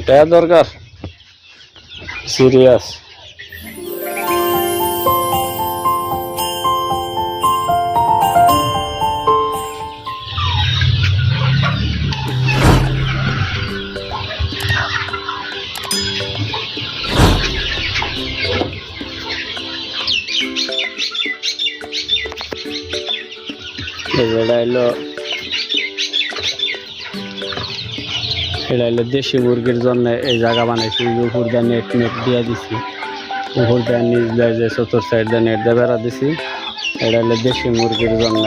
টাকা দরকার সিরিয়াস। এটা হলো দেশি মুরগির জন্য এই জায়গা বানাইছি। উপর দিয়ে নেট দিয়ে দিছি, উপর দিয়ে নিচ দিয়ে যে চতুর সাইড দিয়ে নেট দিয়ে বেড়া দিছি। এটা হলো দেশি মুরগির জন্য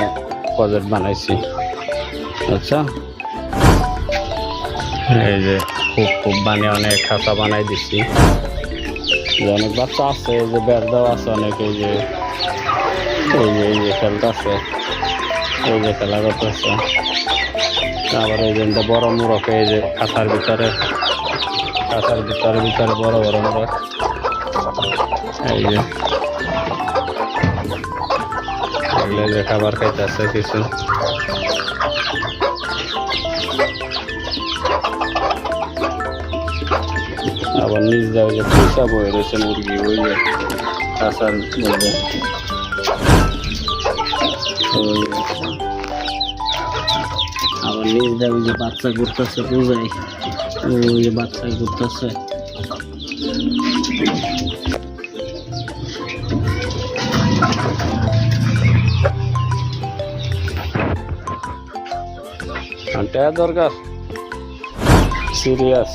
প্রজেক্ট বানাইছি। আচ্ছা, এই যে খুব বানিয়ে অনেক খাঁচা বানাই দিছি। অনেক বাচ্চা আছে, এই যে বেড় দেওয়া আছে অনেক। এই যে খেলতেছে, এই যে খেলা করতেছে। আবার এই যে বড় মুরগ, এই যে খাঁচার ভিতরে বড় বড় মুরগ। এই যে খাবার খাইতেছে কিছু। আবার নিচ দেওয়া যে পয়সা বয়ে রয়েছে মুরগি, ওই যে খাঁচার মধ্যে। আবার নিচ দেওয়া যে বাচ্চা ঘুরতেছে, বুঝাই ওই যে বাচ্চা ঘুরতেছে। টাকা দরকার সিরিয়াস।